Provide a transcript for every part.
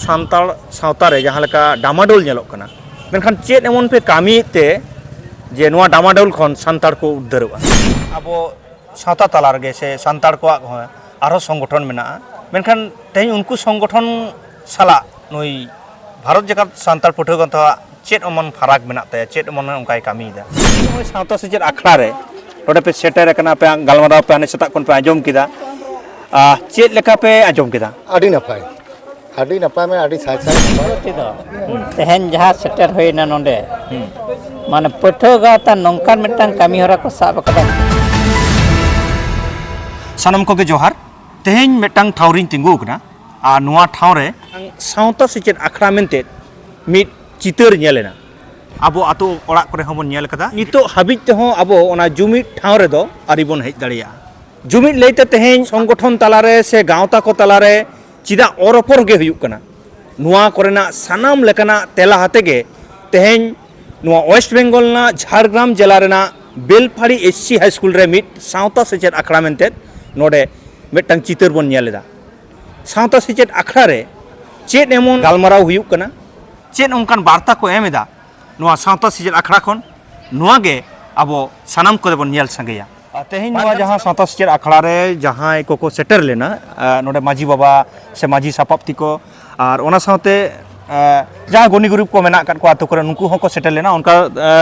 सांताल सावता रे जहाँ लेका डामाडोल नेलोग कना मेनखान चेत एमन पे कामी ते जे नोआ डामाडोल खन सांताल को उद्धारोगा अब सावता तला रगे से सांताल को आरो संगठन मेना मेनखान तेज उनको संगठन साला नई भारत जगत सांताल पठोगन तो चेत अमन फराक मेना ते चेत अमन उनकाय कामी दा सावता से चेत आखड़ा रे नोडे पे सेटर कना पे गालमाराव पे आने सेता कोन पे आजम किदा चेत लेका पे आजम किदा आदि नपाय में आदि साय तेहन जहाँ सेटर होइना नोंडे माने पठोगाता नोंकान मिटन कामी हरा को साब कदा सानम को के जोहार तेहेन मेटांग ठावरिन तिंगु कना आ नुआ ठाव रे सावता से चेत आखड़ा मेनते मिट चितर नेलेना अब आतो ओड़ा करे हमन नेल कदा नितो हाबिज ते हो अब ओना जुमिट ठाव रे दो आरिबन हेज दाड़िया जुमिट लेते तेहेन संगठन तालारे से गावता को तालारे चिदा औरपर गे हुयुक कना नुआ कोरेना सानाम लेकाना तेला हाते गे तेहेन नुआ वेस्ट बेंगल ना झारग्राम जिला रेना बेलफाड़ी एससी हाई स्कूल रे मिट सावता सेचेत आखड़ा मेनते नोडे मेटांग चितर बन नेलेदा सावता सेचेत आखड़ा रे चेत एमन गालमाराव हुयुक कना चेत उनकान वार्ता को एमेदा नुआ सावता सेचेत आखड़ा खन नुआ गे आबो सानाम को बन नेल संगेया तेहेन नुआ जहाँ सावता सेचेत आखड़ा रे जहाँ को सेटर लेना नोडे माजी बाबा से माजी सापाप्ती को और ओना सावते जहाँ गुनी ग्रुप को मेना कट को आतो करे नुकु होको सेटर लेना उनका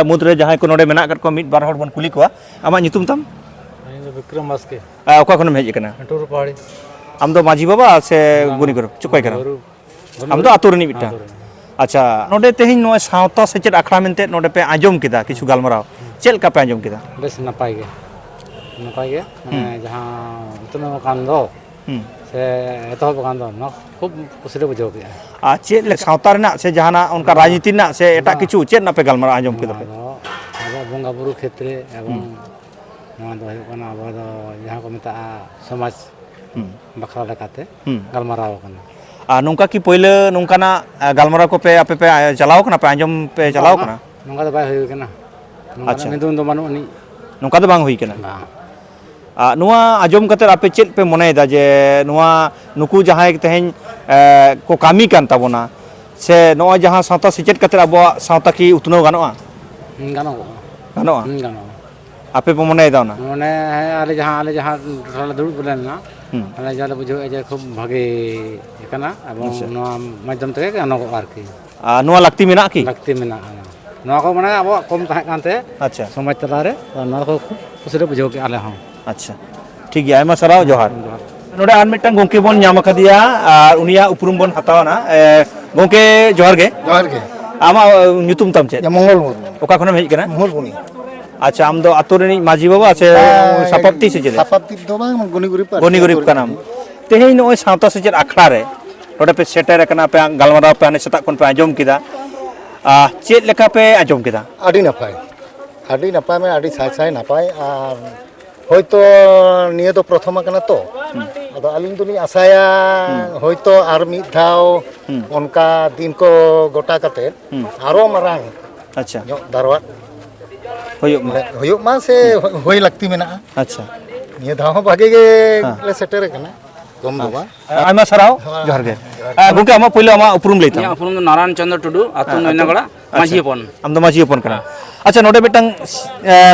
मुद्रे जहाँ को नोडे मेना कट को मिट बार हर बन कुली को आमा नितुम तम विक्रम बास्के ओका खन हेज कना टूर पहाड़ी आम दो माजी बाबा से गुनी ग्रुप चुकाय कना आम दो आतो रनी मिटा अच्छा नोडे तेहेन नो सावता सेचेत आखड़ा मेनते नोडे पे आजम किदा किछु गालमाराव चेल का पे आजम किदा बेस नपाय गे जहाँ उतने कान दो से एतहब कान दो न खूब कुसरे बुझो के आ चेल ले सावता रना से जहाना उनका राजनीति ना से एटा किछु चेत ना पे गालमाराव आजम किदा पे अब बंगा बुरु क्षेत्र एवं नोआ दो कना अब जहाँ को मेता समाज बखरा लेकाते गालमाराव कना आ नोंका की पहिले नोंकाना गालमाराव को पे आपे पे चलाओ कना पे आजम पे चलाओ कना नोंका तो बाय होय कना अच्छा निदुन दो मानु नि नोंका तो बांग हुई कना नुआ आजम कते आपे चेत पे मनेदा जे नुआ नुकु जहां तेहेन को कामी कान ताबोना से नुआ जहां सावता सेचेत कते अब सावता की उतनो गानोआ गानोआ आपे पे मनेदा ना मने आले जहां दुड़ बोलेना आले जाले बुझो जे खूब भागे कना अब नुआ माध्यम तके गानो आरकी नुआ लगती मेना की लगती मेना नुआ को माने अब कम ताहे कानते अच्छा समाज तलारे नुआ को कुसरे बुझो के आले हां अच्छा ठीक है आयमा सराव जोहार नोडे आर मिटन गोंके बन नाम खदिया और उनिया उपरुम बन हतावना गोंके जोहार गे आमा nyutum tam चे मंगल मुर्मू ओका खन हेज कना मोहल बुनी अच्छा आम दो आतो रेनी माजी बाबा से सापाप्ती से जेले सापाप्ती दो बांग गुनी गुरिप का नाम तेहेन नोय सावता से चेत आखड़ा रे नोडे पे सेटर कना पे गालमाराव पे आने सेता कोन पे आजम किदा चेत लेका पे आजम किदा आदि नपाय में आदि साय नपाय और হয়তো নিয়ে তো প্রথম কানা তো আদো আলিন দুনি আশায়া হয়তো আর মিদ ধাও অনকা দিন কো গোটা কাতে আরো মারাং अच्छा দারওয়াত হয়ুক মা সে হই লাগতি মেনা अच्छा নিয়ে ধাও ভাগে গে লে সেটের কানা কম দবা आयमा सराव जोहार गे गोंके आमा पहिले आमा उपरुम लेता उपरुम नारायण चंद्र टुडू आतु नयनागड़ा माजी अपन आम दो माजी अपन कना अच्छा नोडे बेटंग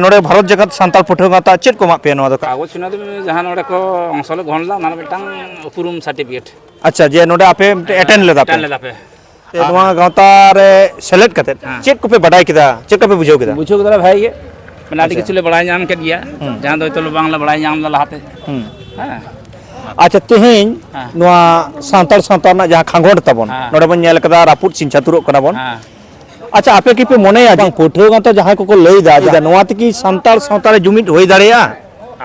नोडे भारत जगत सांताल पठोगाता चेत को मा पे नोआ दो कागज सुना दो जहां नोडे को अंसले घनला ना बेटंग उपरुम सर्टिफिकेट अच्छा जे नोडे आपे अटेंड लेदा पे ते नोआ गावता रे सेलेक्ट कते चेत को पे बडाय किदा चेत को पे बुझो किदा भाई ये मैंने आदि किछुले बडाय नाम के दिया जहां दो तो बांग्ला बडाय नाम लहाते हां अच्छा तेहेन नोआ सांताल सांताल ना जहां खांगोड तबन नोडे बन नेल कदा रापुट सिंचातुरो कना बन अच्छा आपे की पे मने आ जहां पठोगाता जहां को लई दा जे नोआ तकी सांताल सांताल जुमिट होई दाड़ेया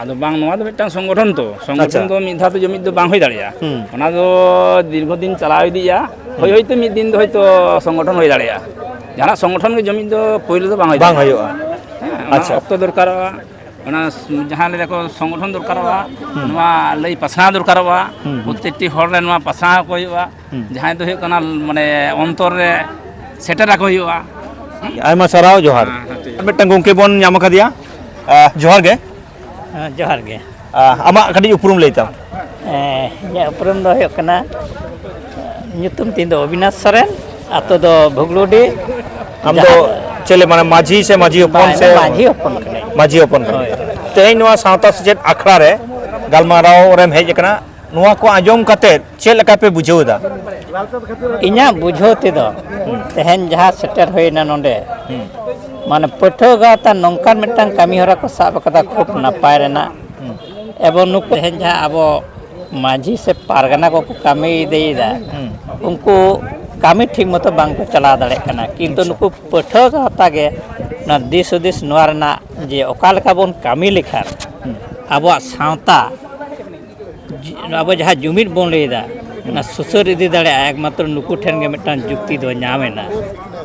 आदो बांग नोआ दो बेटा संगठन तो मिधा तो जुमिट दो बांग होई दाड़ेया ओना दो दीर्घ दिन चलाव दिया होय तो मिद दिन दो होय तो संगठन होई दाड़ेया जहां संगठन के जुमिट दो पहिले दो बांग होय अच्छा अक्तो दरकारवा ओना जहां ले को संगठन दरकारवा नोआ लई पासना दरकारवा प्रत्येकटी हर रे नोआ पासना को होयवा जहां दो होय कना माने अंतर रे सेटर को होयवा आयमा सराव जोहार मिटन गोंके बन नाम खदिया जोहार गे आमा कडी उपरुम लेता उपरुम दो होय कना nyutum tin do Obinash Soren atau do Bhugludi हम दो चले माने माझी से माझी ओपन से माझी open kene माझी ओपन तेहें नवा सावता सेचेद आखड़ा रे गलमाराव रेम हेज कना नवा को आजम कते चेल लका पे बुझाव दा inya bujho te do tehen jaha setter hoina nonde mane patho gata nongkan metang kami hora ko sab kada khub napai rena ebong nuku tehen jaha abo माझी से पारगना को कमी देदा उनको kami ठीक मतो बांग को चला दाड़े कना किंतु नुकु पठो गाता गे ना दिस उदिस नोर ना जे ओकाल का बोन कमी लेखा अब सावता अब जहाँ जुमिद बोन लेदा ना सुसर इदी दाड़े एकमात्र नुकु ठेन गे मिटान जुक्ति दो नामेना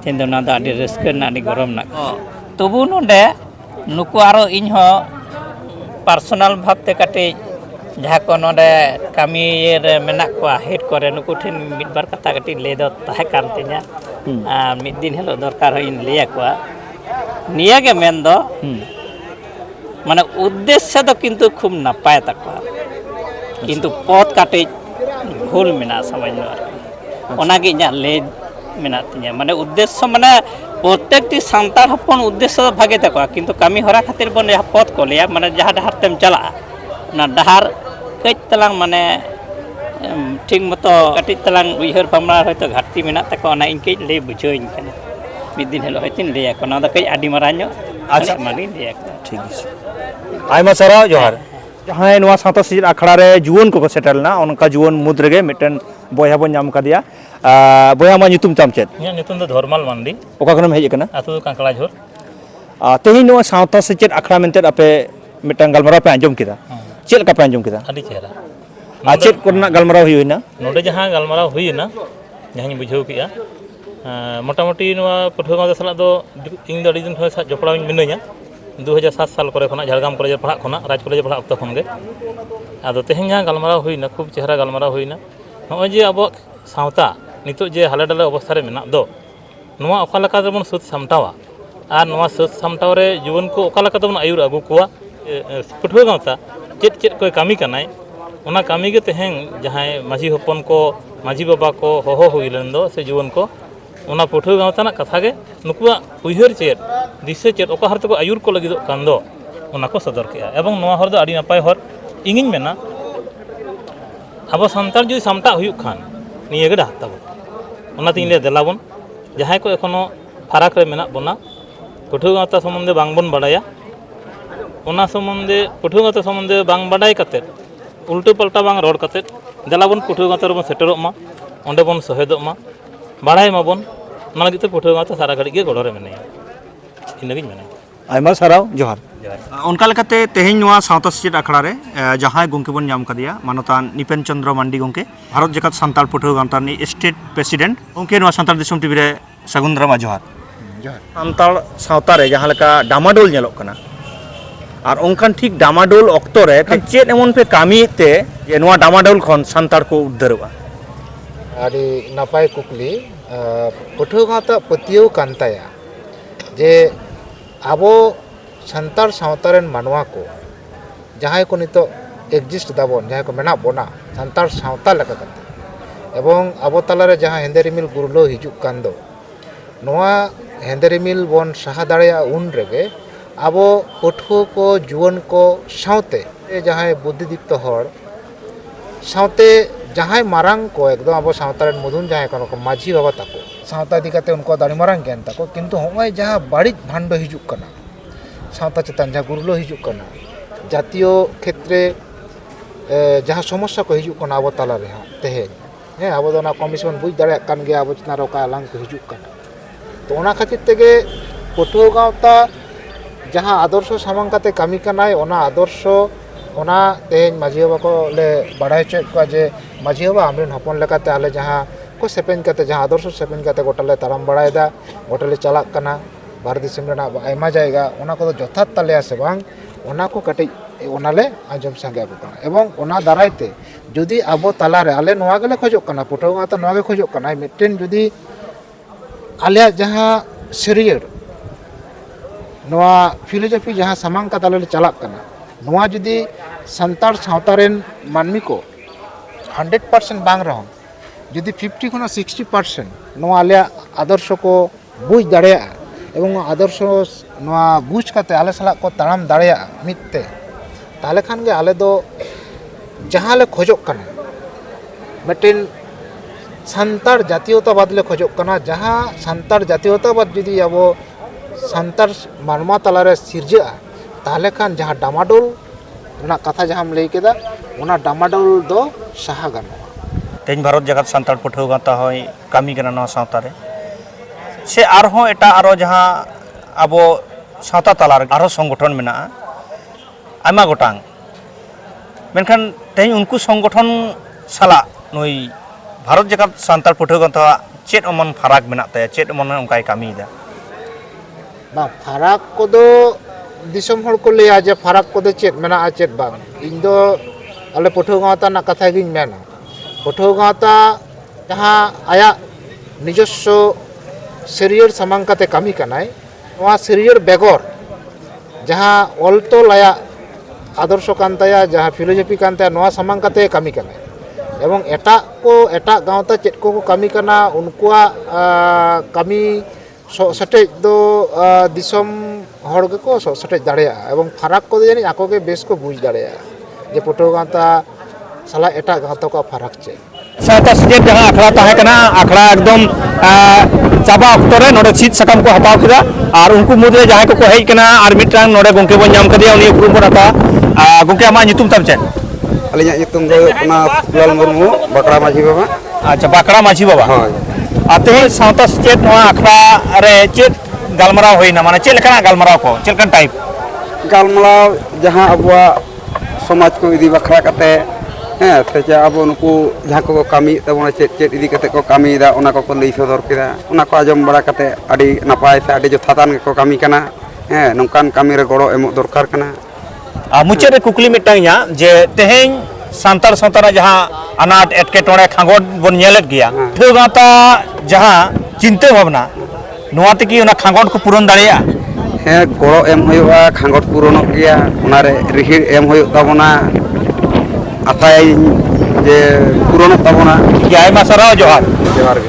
तेंदो ना दा आदि रस्कर ना आदि गरम ना तबु नोंडे नुकु आरो इन हो पर्सनल भाबते काटे जहाँ को नोंडे कमी रे मेना को हेड करे नुकु ठेन मिड बार कथा कटी ले दो ताहे कान तिnya मिड दिन हेलो दरकार इन लिया को निया के मेन दो माने उद्देश्य दो किंतु खूब नपाय तको किंतु पद काटे भूल मेना समझ लो ओनागे इnya ले मेना तिnya माने उद्देश्य माने प्रत्येकटी संतार हपन उद्देश्य भागे तको किंतु कमी हरा खातिर बन जहाँ पद को लिया माने जहाँ डहार तेम चला ना डहार कई तलांग माने ठीक मतो कटी तलांग उइहर भावना हयतो घाटती मेना तको ओना इनके ले बुझो इन कने मिद दिन हेलो हयतिन ले को ना द कई आडी माराño अच्छा मानी ले ठीक आयमा सारा जोहार जहाँ नवा सावता सेचेद आखड़ा रे जुवन को सेटल ना उनका जुवन मुद रेगे मिटन बया बन नाम कदिया बया मा nyutum tam chet ᱤᱧᱟᱹᱜ ᱧᱩᱛᱩᱢ ᱫᱚ ᱫᱷᱚᱨᱢᱟᱞ ᱢᱟᱱᱰᱤ ओका खनम हेज कना ᱟᱹᱛᱩ ᱫᱚ ᱠᱟᱸᱠᱲᱟ ঝোর तेहें नवा सावता सेचेद आखड़ा मेनते आपे मिटन गलमाराव पे आंजम किदा चेल लका पे आंजम किदा ᱟᱹᱰᱤ ᱪᱮᱦᱨᱟ चेद कोरना गलमाराव हुइना ᱱᱚᱰᱮ ᱡᱟᱦᱟᱸ ᱜᱟᱞᱢᱟᱨᱟᱣ ᱦᱩᱭᱮᱱᱟ ᱡᱟᱦᱟᱸᱧ ᱵᱩᱡᱷᱟᱹᱣ ᱠᱮᱜᱼᱟ ᱢᱚᱴᱟᱢᱩᱴᱤ ᱱᱚᱣᱟ ᱯᱟᱹᱴᱷᱩᱣᱟᱹ ᱜᱟᱶᱛᱟ ᱥᱟᱞᱟᱜ ᱫᱚ ᱤᱧ ᱫᱚ ᱟᱹᱰᱤ ᱫᱤᱱ ᱠᱷᱚᱱ ᱡᱚᱯᱲᱟᱣ ᱢᱤᱱᱟᱹᱧᱟ 2007 ᱥᱟᱞ ᱠᱚᱨᱮ ᱠᱷᱚᱱᱟᱜ ᱡᱷᱟᱲᱜᱨᱟᱢ ᱠᱚᱞᱮᱡᱽ ᱯᱟᱲᱦᱟᱜ ᱠᱷᱚᱱᱟᱜ ᱨᱟᱡᱽ ᱠᱚᱞᱮᱡᱽ ᱯᱟᱲᱦᱟᱜ ᱚᱠᱛᱚ ᱠᱷᱚᱱ ᱜᱮ ᱟᱫᱚ ᱛᱮᱦᱮᱧ ᱡᱟᱦᱟᱸ ᱜᱟᱞᱢᱟᱨᱟᱣ ᱦᱩᱭᱱᱟ ᱠᱷᱩᱵ ᱪᱮᱦᱨᱟ ᱜᱟᱞᱢᱟᱨᱟᱣ ᱦᱩᱭᱱᱟ ᱱᱚᱜᱼᱚᱭ ᱡᱮ ᱟᱵᱚᱣᱟᱜ ᱥᱟᱶᱛᱟ ᱱᱤᱛᱚᱜ ᱡᱮ ᱦᱟᱞᱮ ᱰᱟᱞᱮ ᱚᱵᱚᱥᱛᱷᱟ ᱨᱮ ᱢᱮᱱᱟᱜ ᱫᱚ ᱱᱚᱣᱟ ᱚᱠᱟ ᱞᱮᱠᱟ ᱛᱮᱵᱚᱱ ᱥᱟᱹᱛ ᱥᱟᱢᱴᱟᱣᱟ ᱟᱨ ᱱᱚᱣᱟ ᱥᱟᱹᱛ ᱥᱟᱢᱴᱟᱣ ᱨᱮ ᱡᱩᱣᱟᱹᱱ ᱠᱚ ᱚᱠᱟ ᱞᱮᱠᱟ ᱛᱮᱵᱚᱱ ᱟᱹᱭᱩᱨ ᱟᱹᱜᱩ ᱠᱚᱣᱟ ᱯᱟᱹᱴᱷᱩᱣᱟᱹ ᱜᱟᱶᱛᱟ ᱪᱮᱫ ᱪᱮᱫ ᱠᱚᱭ ᱠᱟᱹᱢᱤ ᱠᱟᱱᱟᱭ ᱚᱱᱟ ᱠᱟᱹᱢᱤ ᱜᱮ ᱛᱮᱦᱮᱧ ᱡᱟᱦᱟᱸᱭ ᱢᱟᱹᱡᱷᱤ ᱦᱚᱯᱚᱱ ᱠᱚ ᱢᱟᱹᱡᱷᱤ ᱵᱟᱵᱟ ᱠᱚ ᱦᱚᱦᱚ ᱦᱩᱭ ᱞᱮᱱ ᱫᱚ ᱥᱮ ᱡᱩᱣᱟᱹᱱ ᱠᱚ ᱚᱱᱟ ᱯᱟᱹᱴᱷᱩᱣᱟᱹ ᱜᱟᱶᱛᱟ ᱨᱮᱱᱟᱜ ᱠᱟᱛᱷᱟ ᱜᱮ ᱱᱩᱠᱩᱣᱟᱜ ᱩᱭᱦᱟᱹᱨ ᱪᱮᱫ ᱫᱤᱥᱟᱹ ᱪᱮᱫ ᱚᱠᱟ ᱦᱚᱨ ᱛᱮᱠᱚ ᱟᱹᱭᱩᱨ ᱠᱚ ᱞᱟᱹᱜᱤᱫᱚᱜ ᱠᱟᱱ ᱫᱚ ᱚᱱᱟ ᱠᱚ ᱥᱚᱫᱚᱨ ᱠᱮᱜᱼᱟ ᱮᱵᱚᱝ ᱱᱚᱣᱟ ᱦᱚᱨ ᱫᱚ ᱟᱹᱰᱤ ᱱᱟᱯᱟᱭ ᱦᱚᱨ ᱤᱧᱤᱧ ᱢᱮᱱᱟ ᱟᱵᱚ ᱥᱟᱱᱛᱟᱲ ᱡᱩᱫᱤ ᱥᱟᱢᱴᱟᱜ ᱦᱩᱭᱩᱜ ᱠᱷᱟᱱ ᱱᱤᱭᱟᱹ ᱜᱮ ᱰᱟᱦᱟᱨ ᱛᱟᱵᱚᱱ ᱚᱱᱟᱛᱤᱧ ᱞᱟᱹᱭᱟ ᱫᱮᱞᱟᱵᱚᱱ ᱡᱟᱦᱟᱸᱭ ᱠᱚ ᱮᱠᱷᱚᱱᱳ ᱯᱷᱟᱨᱟᱠ ᱨᱮ ᱢᱮᱱᱟᱜ ᱵᱚᱱᱟ ᱯᱟᱹᱴᱷᱩᱣᱟᱹ ᱜᱟᱶᱛᱟ ᱥᱚᱢᱵᱚᱱᱫᱷᱮ ᱵᱟᱝᱵᱚᱱ ᱵᱟᱲᱟᱭᱟ ᱚᱱᱟ ᱥᱚᱢᱵᱚᱱᱫᱷᱮ ᱯᱟᱹᱴᱷᱩᱣᱟᱹ ᱜᱟᱶᱛᱟ ᱥᱚᱢᱵᱚᱱᱫᱷᱮ ᱵᱟᱝ ᱵᱟᱰᱟᱭ ᱠᱟᱛᱮᱫ उल्टो पलटा बांग रोड कते देलाबन पठुआ गाँव रेबन सेटरोग मा ओंडे बन सहेदोग मा बाड़ाय माबन ना लगिते पठुआ गाँव सारा घड़ी के गड़ो रे मेनाया इनगिन मेना आयमा साराव जोहार उनका लेकाते तेहें नवा सावता सेचेद आखड़ा रे जहाँ गोंके बन नाम कदिया मानतान निपेन चंद्र मांडी गोंके भारत जगत सान्ताल पठुआ गाँवता नि स्टेट प्रेसिडेंट गोंके नवा सान्ताल दिसम टीवी रे सागुन दारामा जोहार सान्ताल सावता रे जहाँ लेका डामाडोल नेलोग कना और उनकान ठीक डामाडोल ऑक्टो रे चेत एमन पे कामी ते जे नवा डामाडोल खन सान्ताल को उद्धारवा आदि नापाय कुकली पठुआ गाँवता पतियो कांताया जे आबो सान्ताल सावतारेन मानवा को जहाँ को नितो एक्जिस्ट दाबन जहाँ को मेना बोना सान्ताल सावता लेका कते एवं आबो तालारे जहाँ हेंदे रिमिल गुरुलो हिजुक कान दो नवा हेंदे रिमिल बन साहा दाड़ेया उन रेगे आबो पठुआ को जुवन को सावते जहाँ बुद्धिदीप्त हर सावते जहाँ मारांग को एकदम आबो सावतारेन मुदुन जहाँ को माझी बाबा ताको सावता इदी काते उनको दाड़ी मारांग ज्ञान ताको किंतु हमाय जहाँ बाड़िज भांडो हिजुक कना सावता चेतान जहाँ गुरुलो हिजुक कना जातीय क्षेत्रे जहाँ समस्या को हिजुक कना आबो ताला रे तेहें हें आबो दो ना कमिशन बुझ दाड़े कान गे आबो चितना रो का लांग को हिजुक कना तो ओना खातिर तेगे पठुआ गाँवता जहाँ आदर्श सामांग काते कामी कनाय ओना आदर्श ओना तेहें माझी बाबा को ले बाड़ाय चेक को जे माझी बाबा आमरेन हपन लेकाते आले जहाँ को सेपेन काते जहाँ आदर्श सेपेन काते गोटाले ताराम बाड़ायदा गोटाले चलाक कना भारत दिसम रेना आयमा जायगा ओना को जथात तालेया से बांग ओना को कटे ओनाले आंजम सांगे आबो कना एवं ओना दारायते जुदी आबो तालारे आले नोआ गेले खोजोक कना पठुआ गाँवता नोआ गे खोजोक कना मिटेन जुदी आले जहाँ शरीर नोआ फिलोसफी जहाँ सामांग का ताले चलाक कना नोआ जुदी सान्ताल सावतारेन मानमी को 100% बांग रहन ᱡᱩᱫᱤ 50 ᱠᱷᱚᱱᱟᱜ 60% ᱱᱚᱣᱟ ᱟᱞᱮᱭᱟᱜ ᱟᱫᱚᱨᱥᱚ ᱠᱚ ᱵᱩᱡᱽ ᱫᱟᱲᱮᱭᱟᱜᱼᱟ ᱮᱵᱚᱝ ᱟᱫᱚᱨᱥᱚ ᱱᱚᱣᱟ ᱵᱩᱡᱽ ᱠᱟᱛᱮ ᱟᱞᱮ ᱥᱟᱞᱟᱜ ᱠᱚ ᱛᱟᱲᱟᱢ ᱫᱟᱲᱮᱭᱟᱜᱼᱟ ᱢᱤᱫᱛᱮ, ᱛᱟᱦᱚᱞᱮ ᱠᱷᱟᱱ ᱜᱮ ᱟᱞᱮ ᱫᱚ ᱡᱟᱦᱟᱸ ᱞᱮ ᱠᱷᱚᱡᱚᱜ ᱠᱟᱱᱟ ᱢᱤᱫᱴᱮᱱ ᱥᱟᱱᱛᱟᱲ ᱡᱟᱛᱤᱭᱚᱛᱟᱵᱟᱫ ᱞᱮ ᱠᱷᱚᱡᱚᱜ ᱠᱟᱱᱟ, ᱡᱟᱦᱟᱸ ᱥᱟᱱᱛᱟᱲ ᱡᱟᱛᱤᱭᱚᱛᱟᱵᱟद ᱡᱩᱫᱤ ᱟᱵᱚ ᱥᱟᱱᱛᱟᱲ ᱢᱟᱱᱣᱟ ᱛᱟᱞᱟᱨᱮ ᱥᱤᱨᱡᱟᱹᱜᱼᱟ ᱛᱟᱦᱚᱞᱮ ᱠᱷᱟᱱ ᱡᱟᱦᱟᱸ ᱰᱟᱢᱟᱰᱳᱞ ᱨᱮᱱᱟᱜ ᱠᱟᱛᱷᱟ ᱡᱟᱦᱟᱸᱢ ᱞᱟᱹᱭ ᱠᱮᱫᱟ ᱚᱱᱟ ᱰᱟᱢᱟᱰᱳᱞ ᱫᱚ ᱥᱟᱦᱟ ᱜᱟᱱᱚᱜᱼᱟ। ᱛᱮᱦᱮᱧ ᱵᱷᱟᱨᱚᱛ ᱡᱟᱠᱟᱛ ᱥᱟᱱᱛᱟᱲ ᱯᱟᱹᱴᱷᱩᱣᱟᱹ ᱜᱟᱶᱛᱟ ᱦᱚᱸᱭ ᱠᱟᱹᱢᱤ ᱠᱟᱱᱟ ᱱᱚᱣᱟ ᱥᱟᱶᱛᱟ ᱨᱮ, ᱥᱮ ᱟᱨᱦᱚᱸ ᱮᱴᱟᱜ ᱡᱟᱦᱟᱸ ᱟᱵᱚ ᱥᱟᱶᱛᱟ ᱛᱟᱞᱟᱨᱮ ᱟᱨᱦᱚᱸ ᱥᱚᱝᱜᱚᱴᱷᱚᱱ ᱢᱮᱱᱟᱜᱼᱟ ᱟᱭᱢᱟ ᱜᱚᱴᱟᱝ, ᱢᱮᱱᱠᱷᱟन ᱛᱮᱦᱮᱧ ᱩᱱᱠᱩ ᱥᱚᱝᱜᱚᱴᱷᱚᱱ ᱥᱟᱞᱟᱜ ᱱᱩᱭ ᱵᱷᱟᱨᱚᱛ ᱡᱟᱠᱟᱛ ᱥᱟᱱᱛᱟᱲ ᱯᱟᱹᱴᱷᱩᱣᱟᱹ ᱜᱟᱶᱛᱟᱣᱟᱜ ᱪᱮᱫ ᱮᱢᱚᱱ ᱯᱷᱟᱨᱟᱠ ᱢᱮᱱᱟᱜ ᱛᱟᱭᱟ, ᱪᱮᱫ ᱮᱢᱚᱱ ᱚᱱᱠᱟᱭ ᱠᱟᱹᱢᱤᱭᱮᱫᱟ? ᱵᱟᱝ ᱯᱷᱟᱨᱟᱠ ᱠᱚᱫᱚ ᱫᱤᱥᱚᱢ ᱦᱚᱲ ᱠᱚ ᱞᱟᱹᱭᱟ ᱡᱮ ᱯᱷᱟᱨᱟᱠ ᱠᱚᱫᱚ ᱪᱮᱫ ᱢᱮᱱᱟᱜᱼᱟ ᱪᱮᱫ ᱵᱟᱝ, ᱤᱧ ᱫᱚ ᱟᱞᱮ ᱯᱟᱹᱴᱷᱩᱣᱟᱹ ᱜᱟᱶᱛᱟ ᱨᱮᱱᱟᱜ ᱠᱟᱛᱷᱟ ᱜᱤᱧ ᱢᱮᱱᱟ। ᱯᱟᱹᱴᱷᱩᱣᱟᱹ ᱜᱟᱶᱛᱟ ᱡᱟᱦᱟᱸ ᱟᱭᱟᱜ ᱱᱤᱡস্ব ᱥᱟᱹᱨᱭᱟᱹᱲ ᱥᱟᱢᱟᱝ ᱠᱟᱛᱮ ᱠᱟᱹᱢᱤ ᱠᱟᱱᱟᱭ, ᱱᱚᱣᱟ ᱥᱟᱹᱨᱭᱟᱹᱲ ᱵᱮᱜᱚᱨ ᱡᱟᱦᱟᱸ ᱚᱞ ᱛᱚᱞ ᱟᱭᱟᱜ ᱟᱫᱚᱨᱥᱚ ᱠᱟᱱ ᱛᱟᱭᱟ, ᱡᱟᱦᱟᱸ ᱯᱷᱤᱞᱳᱡᱚᱯᱷᱤ ᱠᱟᱱ ᱛᱟᱭᱟ, ᱱᱚᱣᱟ ᱥᱟᱢᱟᱝ ᱠᱟᱛᱮ ᱠᱟᱹᱢᱤ ᱠᱟᱱᱟᱭ। ᱮᱵᱚᱝ ᱮᱴᱟᱜ ᱜᱟᱶᱛᱟ ᱪᱮᱫ ᱠᱚ ᱠᱟᱹᱢᱤ ᱠᱟᱱᱟ ᱩᱱᱠᱩᱣᱟᱜ ᱠᱟᱹᱢᱤ ᱥᱚᱴᱮᱡ ᱫᱚ ᱫᱤᱥᱚᱢ ᱦᱚᱲ ᱜᱮᱠᱚ ᱥᱚᱴᱮᱡ ᱫᱟᱲᱮᱭᱟᱜᱼᱟ, ᱮᱵᱚᱝ ᱯᱷᱟᱨᱟᱠ ᱠᱚᱫᱚ ᱡᱟᱹᱱᱤᱡ ᱟᱠᱚ ᱜᱮ ᱵᱮᱥ ᱠᱚ ᱵᱩᱡᱽ ᱫᱟᱲᱮᱭᱟᱜᱼᱟ ᱡᱮ ᱯᱟᱹᱴᱷᱩᱣᱟᱹ ᱜᱟᱶᱛᱟ ᱥᱟᱞᱟᱜ ᱮᱴᱟᱜ ᱜᱟᱶᱛᱟ ᱠᱚᱣᱟᱜ ᱯᱷᱟᱨᱟᱠ ᱪᱮᱫ। ᱥᱟᱶᱛᱟ ᱥᱮᱪᱮᱫ ᱡᱟᱦᱟᱸ ᱟᱠᱷᱲᱟ ᱛᱟᱦᱮᱸ ᱠᱟᱱᱟ, ᱟᱠᱷᱲᱟ ᱮᱠᱫᱚᱢ ᱪᱟᱵᱟ ᱚᱠᱛᱚ ᱨᱮ ᱱᱚᱰᱮ ᱥᱤᱫ ᱥᱟᱠᱟᱢ ᱠᱚ ᱦᱟᱛᱟᱣ ᱠᱮᱫᱟ ᱟᱨ ᱩᱱᱠᱩ ᱢᱩᱫᱽᱨᱮ ᱡᱟᱦᱟᱸᱭ ᱠᱚᱠᱚ ᱦᱮᱡ ᱠᱟᱱᱟ ᱟᱨ ᱢᱤᱫᱴᱟᱝ ᱱᱚᱰᱮ ᱜᱚᱝᱠᱮ ᱵᱚᱱ ᱧᱟᱢ ᱠᱟᱫᱮᱭᱟ, ᱩᱱᱤ ᱩᱯᱨᱩᱢ ᱵᱚᱱ ᱦᱟᱛᱟᱣᱟ। ᱜᱚᱝᱠᱮ ᱟᱢᱟᱜ ᱧᱩᱛᱩᱢ ᱛᱟᱢ ᱪᱮᱫ? ᱟᱹᱞᱤᱧᱟᱜ ᱧᱩᱛᱩᱢ ᱫᱚ ᱦᱩᱭᱩᱜ ᱠᱟᱱᱟ ᱥᱩᱠᱞᱟᱞ ᱢᱩᱨᱢᱩ, ᱵᱟᱠᱲᱟ ᱢᱟᱹᱡᱷᱤ ᱵᱟᱵᱟ। ᱟᱪᱪᱷᱟ, ᱵᱟᱠᱲᱟ ᱢᱟᱹᱡᱷᱤ ᱵᱟᱵᱟ। ᱦᱳᱭ। ᱟᱨ ᱛᱮᱦᱮᱧ ᱥᱟᱶᱛᱟ ᱥᱮᱪᱮᱫ ᱱᱚᱣᱟ ᱟᱠᱷᱲᱟ ᱨᱮ ᱪᱮᱫ ᱜᱟᱞᱢᱟᱨᱟᱣ ᱦᱩᱭᱱᱟ, ᱢᱟᱱᱮ ᱪᱮᱫ ᱞᱮᱠᱟᱱᱟᱜ ᱜᱟᱞᱢᱟᱨᱟᱣ ko ᱪᱮᱫ ᱞᱮᱠᱟᱱ ᱴᱟᱭᱤᱯ? ᱜᱟᱞᱢᱟᱨᱟᱣ ᱡᱟᱦᱟᱸ ᱟᱵᱚᱣᱟᱜ ᱥᱚᱢᱟᱡᱽ ᱠᱚ ᱤᱫᱤ ᱵᱟᱠᱷᱨᱟ ᱠᱟᱛᱮ, ᱦᱮᱸ ᱥᱮ ᱪᱮ ᱟᱵᱚ ᱱᱩᱠᱩ ᱡᱟᱦᱟᱸ ᱠᱚᱠᱚ ᱠᱟᱹᱢᱤᱭᱮᱫ ᱛᱟᱵᱚᱱᱟ ᱪᱮᱫ ᱤᱫᱤ ᱠᱟᱛᱮ ᱠᱚ ᱠᱟᱹᱢᱤᱭᱮᱫᱟ ᱚᱱᱟ ᱠᱚᱠᱚ ᱞᱟᱹᱭ ᱥᱚᱫᱚᱨ ᱠᱮᱫᱟ। ᱚᱱᱟ ᱠᱚ ᱟᱸᱡᱚᱢ ᱵᱟᱲᱟ ᱠᱟᱛᱮ ᱟᱹᱰᱤ ᱱᱟᱯᱟᱭ ᱥᱮ ᱟᱹᱰᱤ ᱡᱚᱛᱷᱟᱛᱟᱱ ᱜᱮᱠᱚ ᱠᱟᱹᱢᱤ ᱠᱟᱱᱟ। ᱦᱮᱸ, ᱱᱚᱝᱠᱟᱱ ᱠᱟᱹᱢᱤ ᱨᱮ ᱜᱚᱲᱚ ᱮᱢᱚᱜ ᱫᱚᱨᱠᱟর ᱠᱟᱱᱟ। ᱢᱩᱪᱟᱹᱫ ᱨᱮ ᱠᱩᱠᱞᱤ ᱢᱤᱫᱴᱟᱝ ᱤᱧᱟᱹᱜ, ᱡᱮ ᱛᱮᱦᱮᱧ ᱥᱟᱱᱛᱟᱲ ᱥᱟᱶᱛᱟ ᱨᱮ ᱡᱟᱦᱟᱸ ᱟᱱᱟᱴ ᱮᱴᱠᱮᱴᱚᱬᱮ ᱠᱷᱟᱸᱜᱚᱴ ᱵᱚᱱ ᱧᱮᱞᱮᱫ ᱜᱮᱭᱟ, ᱯᱟᱹᱴᱷᱩᱣᱟᱹ ᱜᱟᱶᱛᱟ ᱡᱟᱦᱟᱸ ᱪᱤᱱᱛᱟᱹ ᱵᱷᱟᱵᱽᱱᱟ, ᱱᱚᱣᱟ ᱛᱮᱜᱮ ᱚᱱᱟ ᱠᱷᱟᱸᱜᱚᱴ ᱠᱚ ᱯᱩᱨᱚᱱ ᱫᱟᱲᱮᱭᱟᱜᱼᱟ? ᱦᱮᱸ, ᱜᱚᱲᱚ ᱮᱢ ᱦᱩᱭᱩᱜᱼᱟ, ᱠᱷᱟᱸᱜᱚᱴ ᱯᱩᱨᱚᱱᱚᱜ ᱜᱮᱭᱟ, ᱚᱱᱟᱨᱮ ᱨᱤᱦᱤᱲ ᱮᱢ ᱦᱩᱭᱩᱜ ᱛᱟᱵᱚᱱᱟ। ᱟᱥᱟᱭᱟᱹᱧ ᱡᱮ ᱯᱩᱨᱚᱱᱚᱜ ᱛᱟᱵᱚᱱᱟ। ᱟᱭᱢᱟ ᱥᱟᱨᱦᱟᱣ, ᱡᱚᱦᱟᱨ। ᱡᱚᱦᱟᱨ ᱜᱮ।